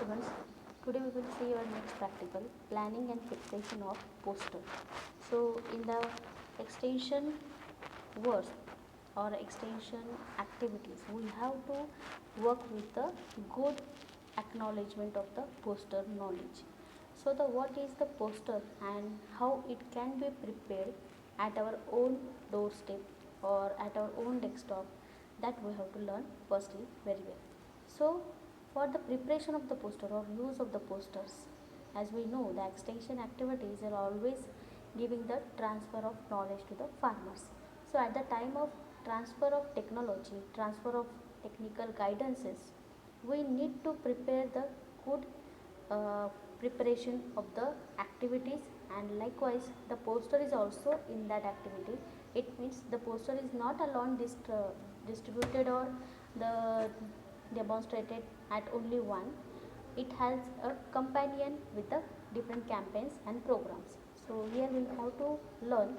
students, today we will see our next practical, planning and fixation of poster. So in the extension words or extension activities, we have to work with the good acknowledgement of the poster knowledge. So the what is the poster and how it can be prepared at our own doorstep or at our own desktop, that we have to learn firstly very well. So for the preparation of the poster or use of the posters, as we know, the extension activities are always giving the transfer of knowledge to the farmers. So at the time of transfer of technology, transfer of technical guidances, we need to prepare the good preparation of the activities, and likewise the poster is also in that activity. It means the poster is not alone distributed or the demonstrated at only one. It has a companion with the different campaigns and programs. So here we have to learn,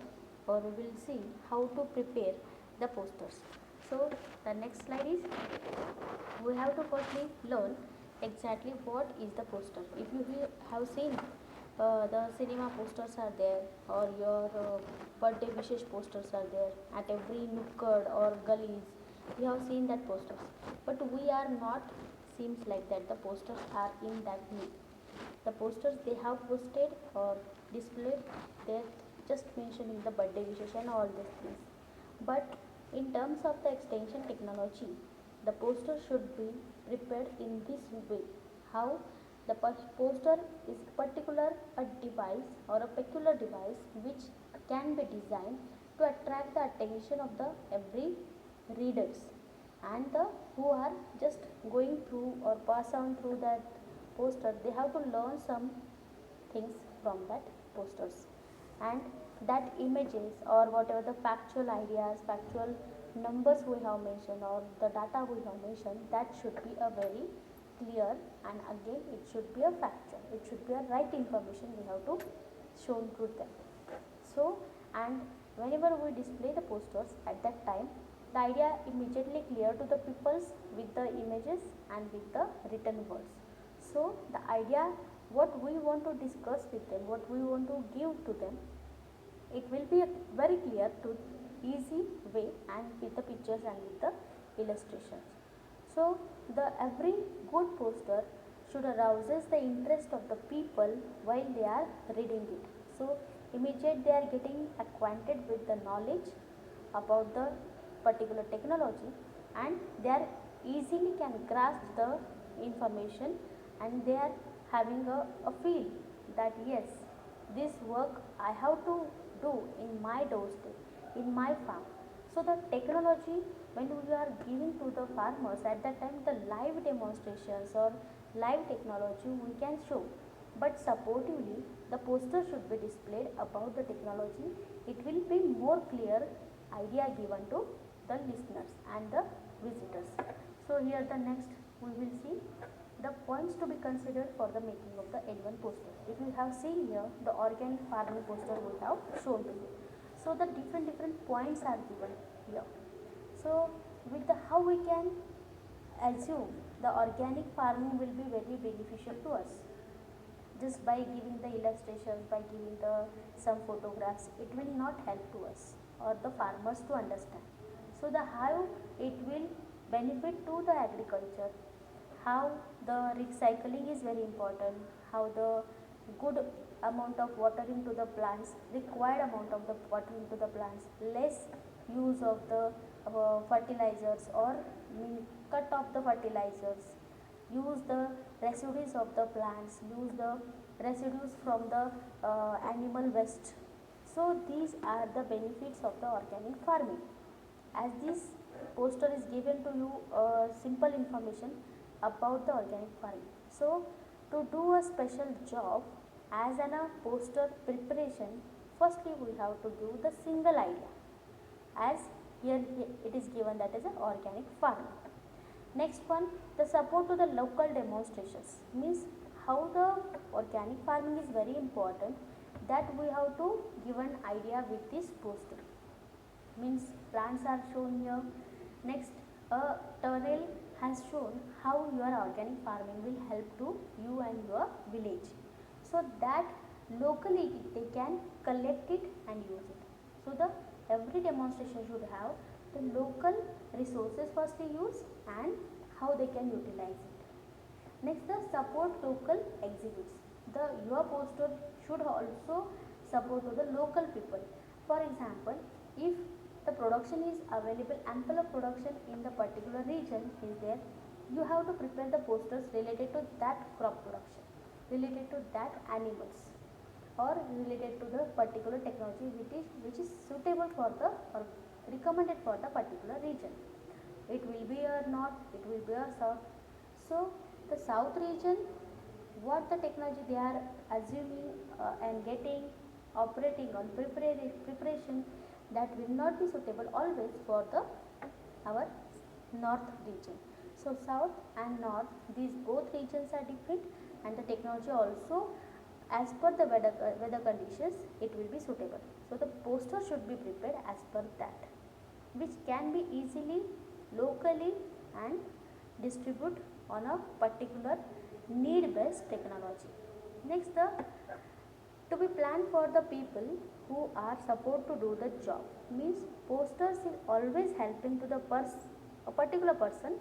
or we will see how to prepare the posters. So the next slide is, we have to firstly learn exactly what is the poster. If you have seen the cinema posters are there, or your birthday wishes posters are there at every nooked or gullies, you have seen that posters, but we are not seems like that the posters are in that need. The posters they have posted or displayed, they're just mentioning the birthday wishes and all these things. But in terms of the extension technology, the poster should be prepared in this way. How? The poster is particular a device or a peculiar device which can be designed to attract the attention of the every readers, and the who are just going through or pass on through that poster, they have to learn some things from that posters, and that images or whatever the factual ideas, factual numbers we have mentioned or the data we have mentioned, that should be a very clear, and again it should be a factual, it should be a right information we have to shown to them. So, and whenever we display the posters at that time, the idea immediately clear to the peoples with the images and with the written words. So the idea what we want to discuss with them, what we want to give to them, it will be a very clear to easy way and with the pictures and with the illustrations. So the every good poster should arouses the interest of the people while they are reading it. So immediate they are getting acquainted with the knowledge about the particular technology, and they are easily can grasp the information, and they are having a feel that yes, this work I have to do in my doorstep, in my farm. So the technology, when we are giving to the farmers at that time, the live demonstrations or live technology we can show, but supportively the poster should be displayed about the technology. It will be more clear idea given to the listeners and the visitors. So here the next we will see the points to be considered for the making of the L1 poster. If you have seen here the organic farming poster we have shown to you. So the different points are given here. So with the how we can assume the organic farming will be very beneficial to us, just by giving the illustrations, by giving the some photographs, it will not help to us or the farmers to understand. So the how it will benefit to the agriculture, how the recycling is very important, how the good amount of water into the plants, required amount of the water into the plants, less use of the fertilizers or cut off the fertilizers, use the residues of the plants, use the residues from the animal waste. So these are the benefits of the organic farming. As this poster is given to you simple information about the organic farming. So to do a special job as an a poster preparation, firstly we have to give the single idea, as here it is given, that is an organic farming. Next one, the support to the local demonstrations, means how the organic farming is very important, that we have to give an idea with this poster. Means plants are shown here. Next, a tunnel has shown how your organic farming will help to you and your village, so that locally they can collect it and use it. So the every demonstration should have the local resources firstly use and how they can utilize it. Next, the support local exhibits. The your poster should also support to the local people. For example, if the production is available, ample of production in the particular region is there, you have to prepare the posters related to that crop production, related to that animals, or related to the particular technology which is suitable for the or recommended for the particular region. It will be a north, it will be a south. So the south region, what the technology they are assuming and getting operating on preparation, that will not be suitable always for the our north region. So south and north, these both regions are different, and the technology also as per the weather conditions it will be suitable. So the poster should be prepared as per that, which can be easily locally and distribute on a particular need based technology. Next, the to be planned for the people who are supposed to do the job, means posters is always helping to the a particular person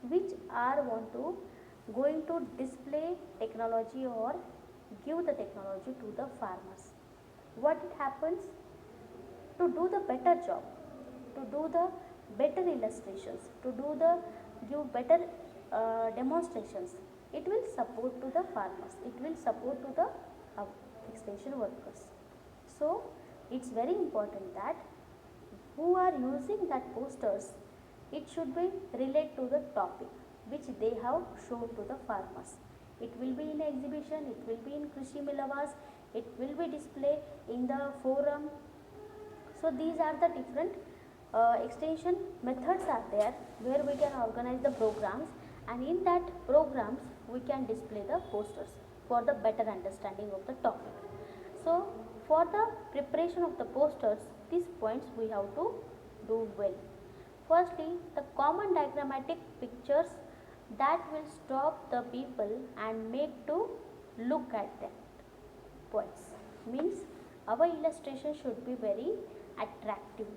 which are want to going to display technology or give the technology to the farmers. What it happens to do the better job, to do the better illustrations, to do the give better demonstrations, it will support to the farmers, it will support to the uh, extension workers. So it's very important that who are using that posters, it should be relate to the topic which they have shown to the farmers. It will be in exhibition, it will be in Krishi Milavas, it will be display in the forum. So these are the different extension methods are there where we can organize the programs, and in that programs we can display the posters for the better understanding of the topic. So for the preparation of the posters, these points we have to do well. Firstly, the common diagrammatic pictures that will stop the people and make to look at them points, means our illustration should be very attractive.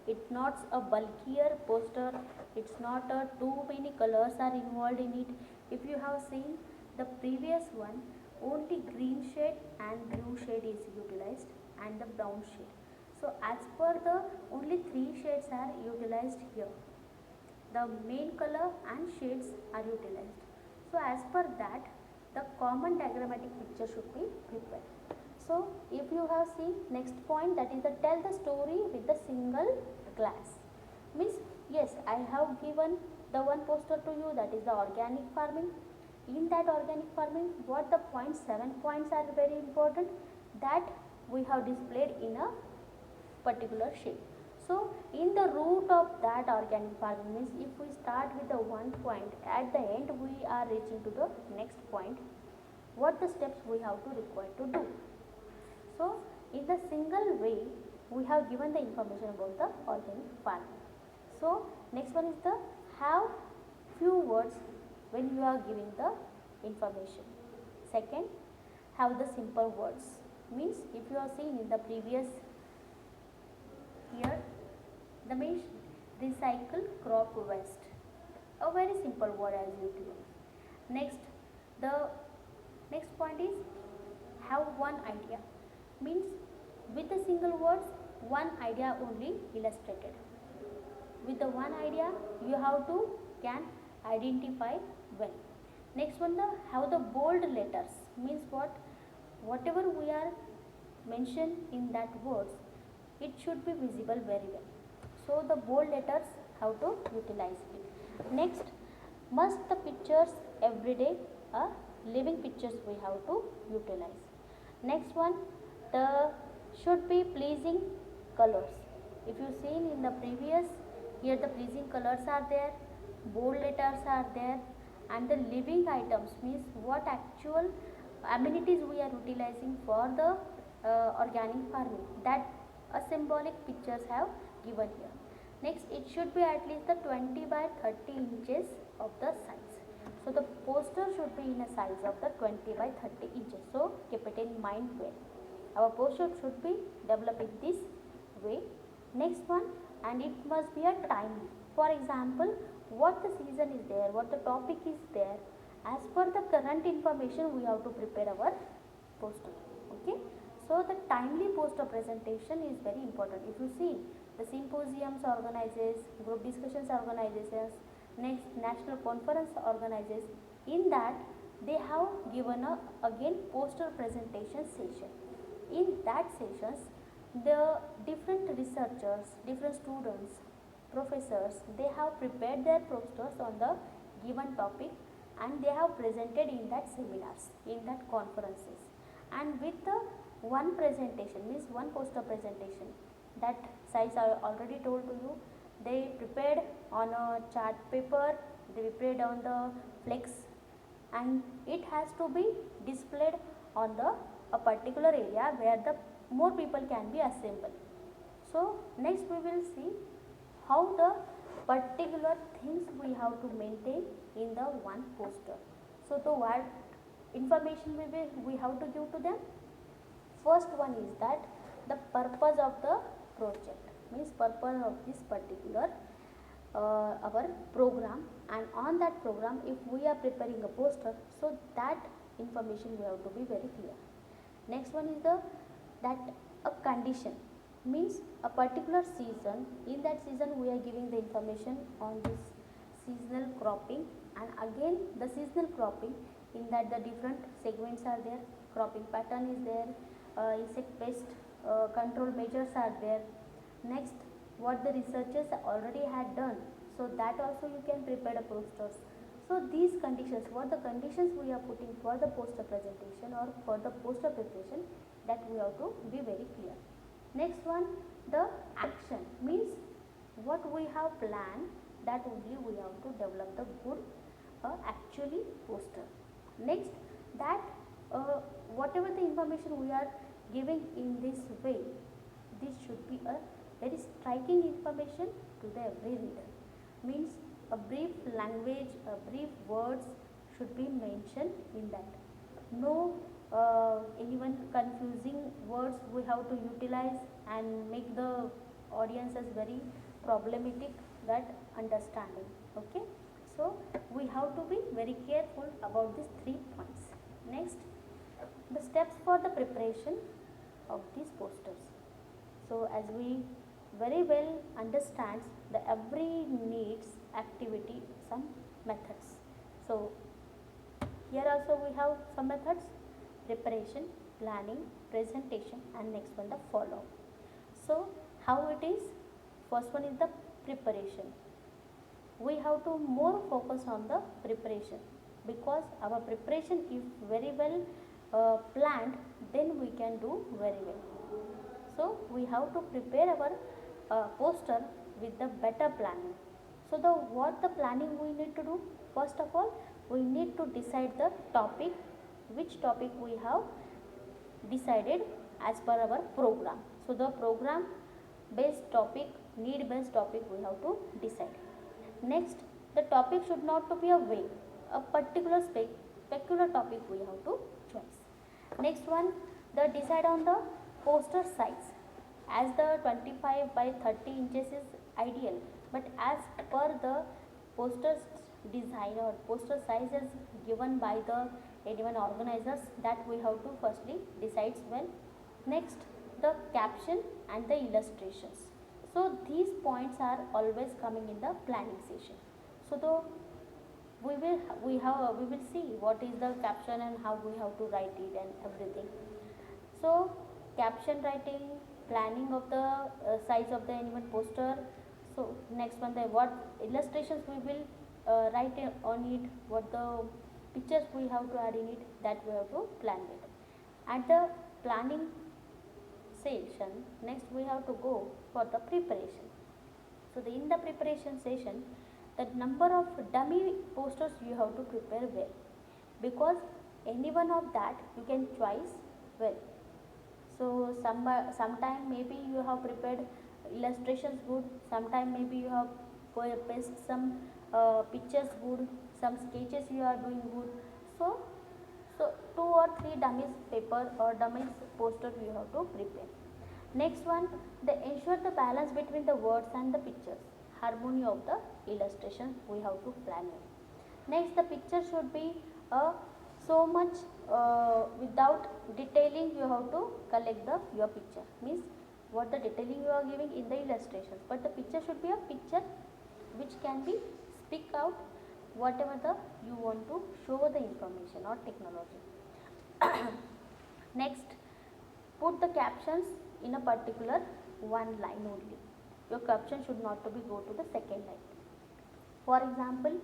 It's not a bulkier poster, it's not a too many colors are involved in it. If you have seen the previous one, only green shade and blue shade is utilized and the brown shade. So as per the only three shades are utilized here, the main color and shades are utilized. So as per that, the common diagrammatic picture should be prepared. So if you have seen next point, that is the tell the story with the single glass, means yes, I have given the one poster to you, that is the organic farming. In that organic farming, what the points, 7 points are very important, that we have displayed in a particular shape. So in the root of that organic farming, means if we start with the one point, at the end we are reaching to the next point, what the steps we have to require to do. So in the single way we have given the information about the organic farming. So next one is the have few words when you are giving the information. Second, have the simple words, means if you have seen in the previous here, the means recycle crop waste, a very simple word as usual. Next, the next point is have one idea, means with the single words one idea only illustrated. With the one idea you have to can identify well. Next one, the have the bold letters, means what, whatever we are mentioned in that words, it should be visible very well. So the bold letters have to utilize it. Next, must the pictures every day, living pictures we have to utilize. Next one, the should be pleasing colors. If you seen in the previous, here the pleasing colors are there, bold letters are there, and the living items, means what actual amenities we are utilizing for the organic farming, that a symbolic pictures have given here. Next, it should be at least the 20 by 30 inches of the size. So the poster should be in a size of the 20 by 30 inches. So keep it in mind well. Our poster should be developed in this way. Next one, and it must be a timely. For example, what the season is there, what the topic is there. As per the current information, we have to prepare our poster. Okay. So the timely poster presentation is very important. If you see, the symposiums organizes, group discussions organizations, next national conference organizes. In that, they have given a again poster presentation session. In that sessions, the different researchers, different students, professors, they have prepared their posters on the given topic and they have presented in that seminars, in that conferences. And with the one presentation, means one poster presentation, that size I already told to you, they prepared on a chart paper, they prepared on the flex, and it has to be displayed on the a particular area where the more people can be assembled. So next we will see how the particular things we have to maintain in the one poster. So the what information we have to give to them. First one is that the purpose of the project, means purpose of this particular our program, and on that program if we are preparing a poster, so that information we have to be very clear. Next one is the that a condition, means a particular season, in that season we are giving the information on this seasonal cropping, and again the seasonal cropping, in that the different segments are there, cropping pattern is there, insect pest control measures are there. Next, what the researchers already had done, so that also you can prepare the posters. So these conditions, what the conditions we are putting for the poster presentation or for the poster preparation, that we have to be very clear. Next one, the action, means what we have planned, that only we have to develop the good actually poster. Next, that whatever the information we are giving in this way, this should be a very striking information to the every reader, means a brief language, a brief words should be mentioned in that. No anyone confusing words we have to utilize and make the audiences very problematic that understanding. Okay, so we have to be very careful about these 3 points. Next, the steps for the preparation of these posters. So as we very well understands, the every needs activity some methods. So here also we have some methods: preparation, planning, presentation, and next one the follow. So how it is? First one is the preparation. We have to more focus on the preparation, because our preparation if very well planned, then we can do very well. So we have to prepare our poster with the better planning. So the what the planning we need to do? First of all, we need to decide the topic, which topic we have decided as per our program. So the program based topic, need based topic we have to decide. Next, the topic should not to be a vague, a particular specular topic we have to choose. Next one, the decide on the poster size, as the 25 by 30 inches is ideal, but as per the poster design or poster size is given by the anyone organizers, that we have to firstly decide well. Next, the caption and the illustrations. So these points are always coming in the planning session. So the we will see what is the caption and how we have to write it and everything. So caption writing, planning of the size of the animal poster. So next one, the what illustrations we will write on it, what the pictures we have to add in it, that we have to plan it. At the planning session, next we have to go for the preparation. So in the preparation session, the number of dummy posters you have to prepare well, because any one of that you can choose well. So sometime maybe you have prepared illustrations good, sometime maybe you have paste some pictures good, some sketches you are doing good. So, two or three dummies paper or dummies poster you have to prepare. Next one, they ensure the balance between the words and the pictures, harmony of the illustration we have to plan it. Next, the picture should be so much without detailing you have to collect your picture, means what the detailing you are giving in the illustrations, but the picture should be a picture which can be speak out whatever the you want to show the information or technology. Next, put the captions in a particular one line only. Your caption should not to be go to the second line. For example,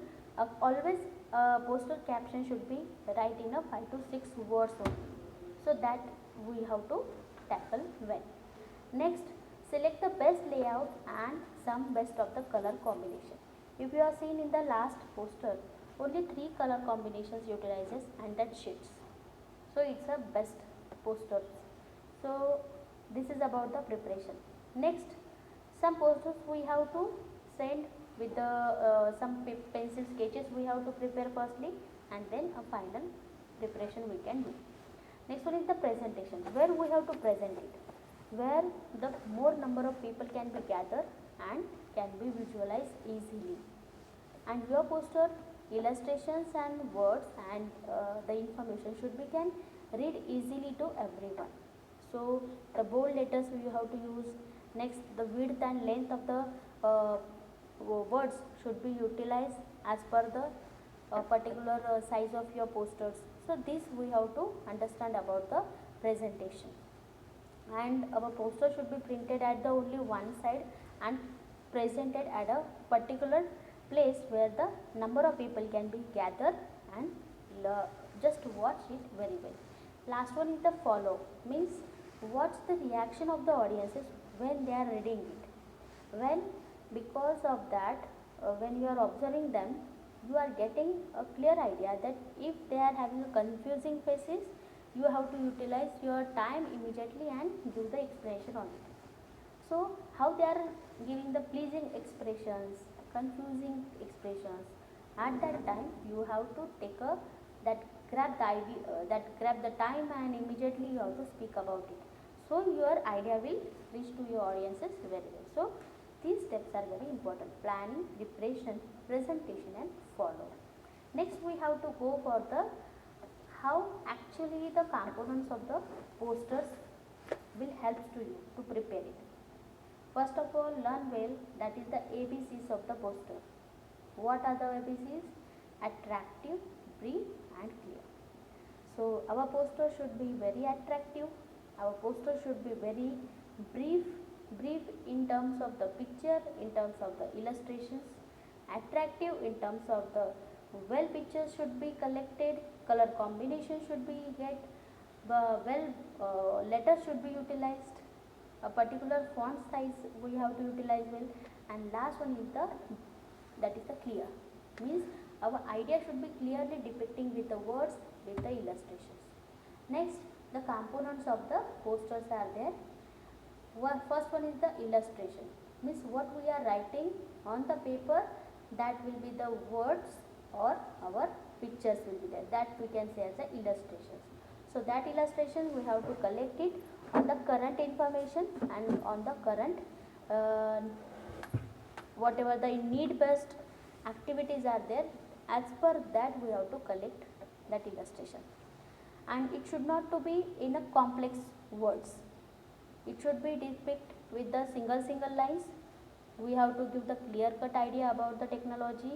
always poster caption should be write in a 5 to 6 words only. So that we have to tackle well. Next, select the best layout and some best of the color combination. If you are seen in the last poster, only 3 color combinations utilizes and that shades. So it's a best poster. So this is about the preparation. Next, some posters we have to send with the some pencil sketches we have to prepare firstly, and then a final preparation we can do. Next one is the presentation, where we have to present it, where the more number of people can be gathered and can be visualized easily. And your poster illustrations and words and the information should be can read easily to everyone. So the bold letters you have to use. Next, the width and length of the words should be utilized as per the particular size of your posters. So this we have to understand about the presentation. And our poster should be printed at the only one side and presented at a particular place where the number of people can be gathered and just watch it very well. Last one is the follow, means what's the reaction of the audiences when they are reading it. When because of that when you are observing them, you are getting a clear idea that if they are having a confusing faces, you have to utilize your time immediately and give the explanation on it. So how they are giving the pleasing expressions, confusing expressions, at that time you have to take a that grab the idea that grab the time and immediately you have to speak about it. So your idea will reach to your audiences very well. So these steps are very important: planning, preparation, presentation and follow. Next we have to go for the how actually the components of the posters will help to you to prepare it. First of all, learn well that is the ABCs of the poster. What are the ABCs? Attractive, brief and clear. So our poster should be very attractive, our poster should be very brief in terms of the picture, in terms of the illustrations, attractive in terms of the well pictures should be collected, color combination should be get, letters should be utilized, a particular font size we have to utilize well, and last one is the that is the clear, means our idea should be clearly depicting with the words, with the illustrations. Next, the components of the posters are there. First one is the illustration, means what we are writing on the paper, that will be the words or our pictures will be there, that we can say as the illustrations. So that illustration we have to collect it on the current information and on the current whatever the need based activities are there, as per that we have to collect that illustration. And it should not to be in a complex words, it should be depict with the single lines. We have to give the clear cut idea about the technology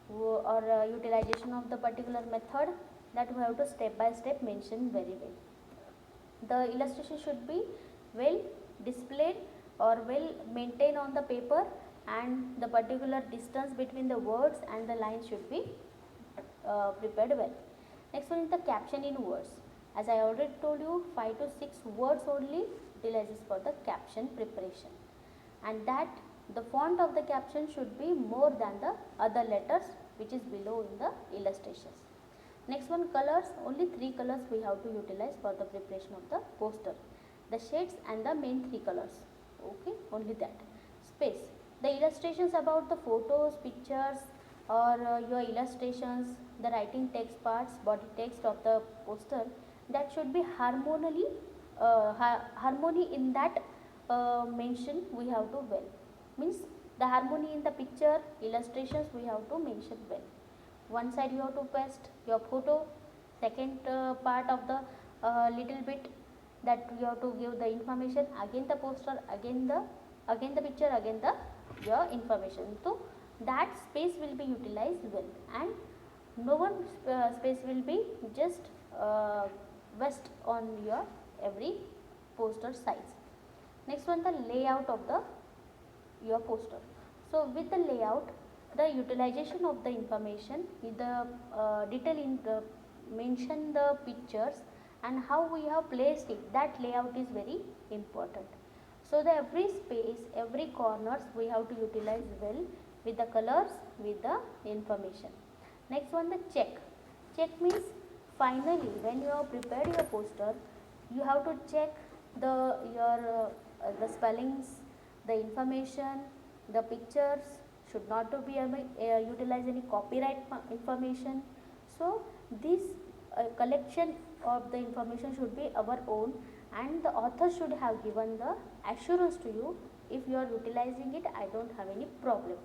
or utilization of the particular method, that we have to step by step mention very well. The illustration should be well displayed or well maintained on the paper, and the particular distance between the words and the lines should be prepared well. Next one is the caption in words. As I already told you, 5 to 6 words only utilizes for the caption preparation, and that the font of the caption should be more than the other letters which is below in the illustrations. Next one, colors. Only 3 colors we have to utilize for the preparation of the poster, the shades and the main 3 colors. Okay, only that. Space. The illustrations about the photos, pictures, or your illustrations, the writing text parts, body text of the poster, that should be harmony in that mention we have to well. Means the harmony in the picture, illustrations we have to mention well. One side you have to paste your photo, second part of the little bit that you have to give the information, again the poster, again the picture, again the your information. So that space will be utilized well, and no one space will be just waste on your every poster size. Next one, the layout of the your poster. So with the layout, the utilization of the information, the detail in the mention the pictures and how we have placed it, that layout is very important. So the every space, every corners we have to utilize well with the colors, with the information. Next one, the check. Check means finally when you have prepared your poster, you have to check the spellings, the information, the pictures should not to be utilize any copyright information. So this collection of the information should be our own, and the author should have given the assurance to you, if you are utilizing it, I don't have any problem.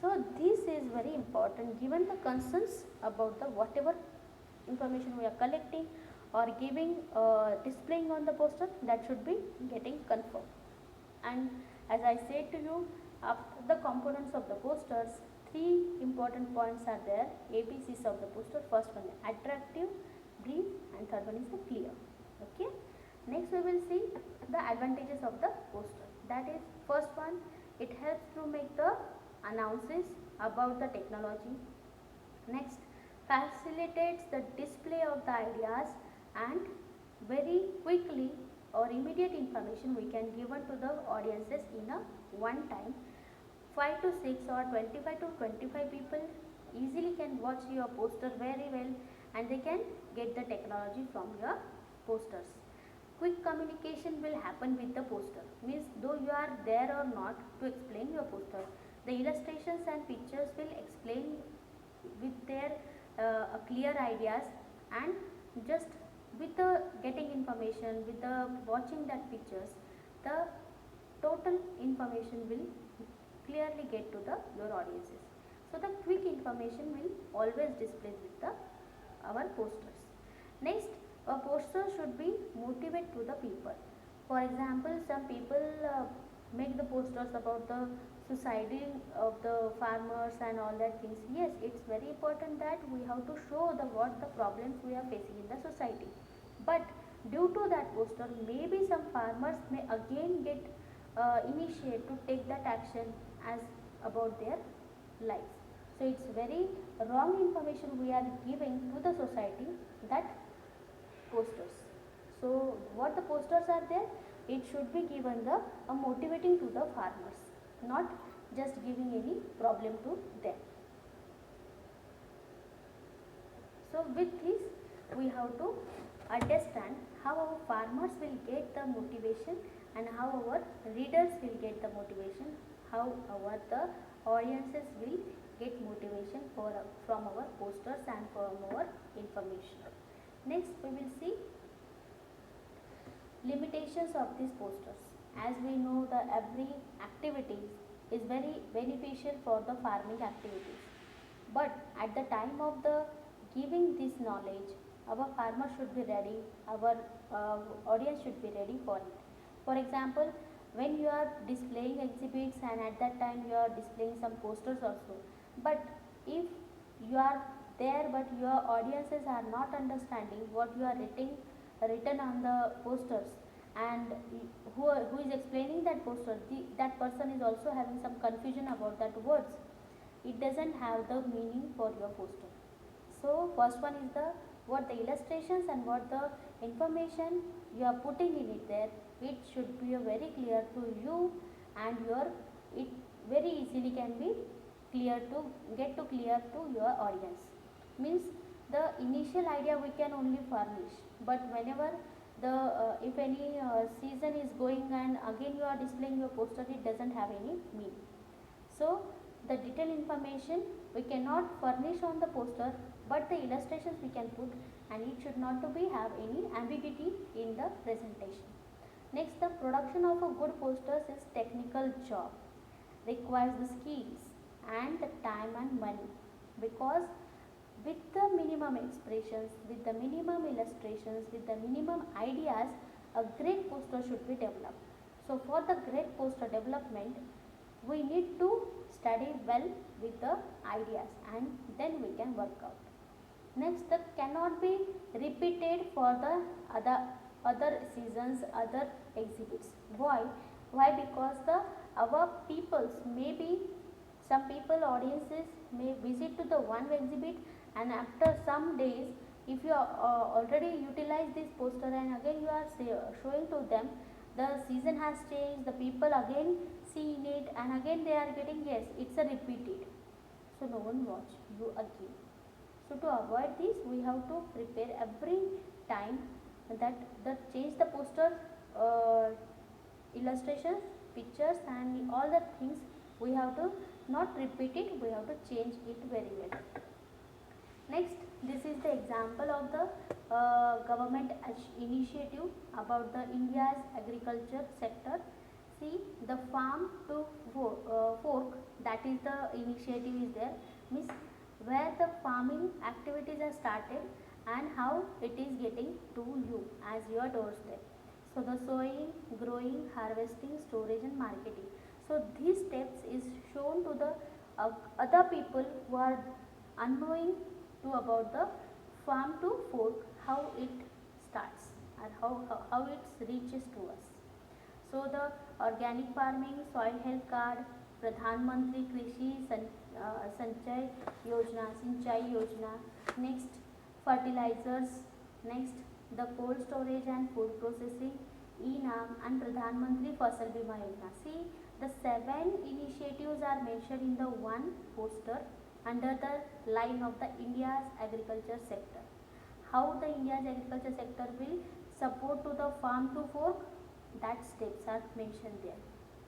So this is very important, given the concerns about the whatever information we are collecting or giving displaying on the poster, that should be getting confirmed. And as I said to you, after the components of the posters, three important points are there, ABCs of the poster. First one is attractive, brief, and third one is the clear. Okay. Next we will see the advantages of the poster. That is, first one, it helps to make the analysis about the technology. Next, facilitates the display of the ideas, and very quickly or immediate information we can given to the audiences in a one time. 5 to 6 or 25 to 25 people easily can watch your poster very well, and they can get the technology from your posters. Quick communication will happen with the poster, means though you are there or not to explain your poster, the illustrations and pictures will explain with their clear ideas, and just with the getting information, with the watching that pictures, the total information will clearly get to the your audiences. So the quick information will always display with the our posters. Next, a poster should be motivate to the people. For example, some people make the posters about the society of the farmers and all that things. Yes, it's very important that we have to show the what the problems we are facing in the society. But due to that poster, maybe some farmers may again get initiate to take that action as about their lives. So it's very wrong information we are giving to the society, that posters. So what the posters are there, it should be given the motivating to the farmers, not just giving any problem to them. So with this we have to understand how our farmers will get the motivation, and how our readers will get the motivation, how our the audiences will get motivation from our posters and from our information. Next we will see limitations of these posters. As we know, the every activity is very beneficial for the farming activities, but at the time of the giving this knowledge, our farmer should be ready, our audience should be ready for it. For example, when you are displaying exhibits and at that time you are displaying some posters also, but if you are there but your audiences are not understanding what you are written on the posters, and who is explaining that poster, that person is also having some confusion about that words, it doesn't have the meaning for your poster. So first one is the what the illustrations and what the information you are putting in it there, it should be very clear to you, and your it very easily can be clear to get to clear to your audience. Means the initial idea we can only furnish, but whenever the if any season is going and again you are displaying your poster, it doesn't have any meaning. So the detailed information we cannot furnish on the poster, but the illustrations we can put, and it should not to be have any ambiguity in the presentation. Next, the production of a good posters is technical job, requires the skills and the time and money, because with the minimum expressions, with the minimum illustrations, with the minimum ideas, a great poster should be developed. So for the great poster development, we need to study well with the ideas, and then we can work out. Next, that cannot be repeated for the other seasons, other exhibits. Why? Because the our peoples, maybe some people audiences may visit to the one exhibit, and after some days, if you already utilize this poster and again you are showing to them, the season has changed, the people again seeing it, and again they are getting, yes, it's a repeated, so no one watch you again. So to avoid this, we have to prepare every time that change the poster, uh, illustrations, pictures, and all the things we have to not repeat it, we have to change it very well. Next, this is the example of the government initiative about the India's agriculture sector. See, the farm to fork, that is the initiative is there, means where the farming activities are started and how it is getting to you as your doorstep. So the sowing, growing, harvesting, storage and marketing. So these steps is shown to the other people who are unknowing to about the farm to fork, how it starts and how it reaches to us. So the organic farming, soil health card, Pradhan Mantri Krishi Sanchay Yojana, Sinchai Yojana. Next, fertilizers. Next, the cold storage and food processing, ENAM and Pradhan Mantri Fasal Bima Yojana. See, the 7 initiatives are mentioned in the one poster under the line of the India's agriculture sector. How the India's agriculture sector will support to the farm to fork, that steps are mentioned there.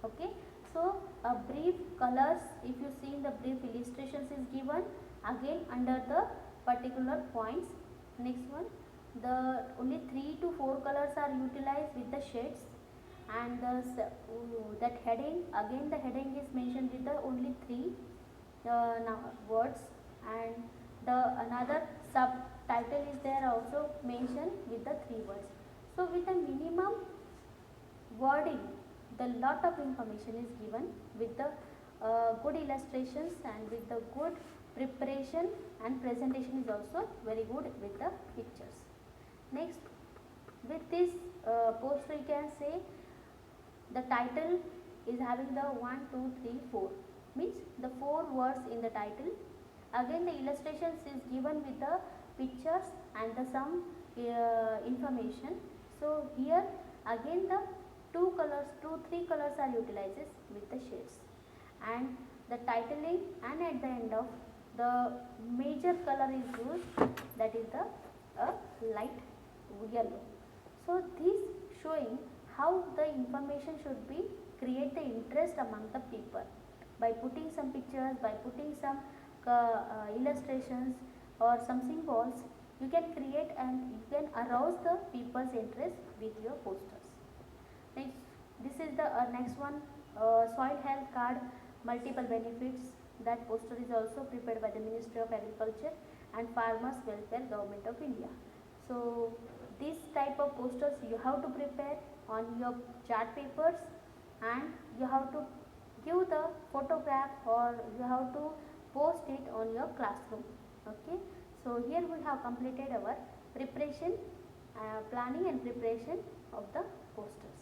Okay, so a brief colors, if you see in the brief illustrations is given again under the particular points. Next one, the only 3 to 4 colors are utilized with the shades, and that heading, again the heading is mentioned with the only 3 words, and the another subtitle is there also mentioned with the 3 words. So with a minimum wording, the lot of information is given with the good illustrations, and with the good preparation, and presentation is also very good with the pictures. Next, with this poster you can say the title is having the 1, 2, 3, 4, means the 4 words in the title. Again the illustrations is given with the pictures and the some information. So here again the 2, 3 colors are utilized with the shades, and the titling, and at the end of the major color is used, that is the light yellow. So this showing how the information should be create the interest among the people by putting some pictures, by putting some illustrations or some symbols. You can create and you can arouse the people's interest with your posters. Next, this is the next one, soil health card, multiple benefits. That poster is also prepared by the Ministry of Agriculture and Farmers Welfare, Government of India. So this type of posters you have to prepare on your chart papers, and you have to give the photograph, or you have to post it on your classroom. Okay, so here we have completed our preparation, planning and preparation of the posters.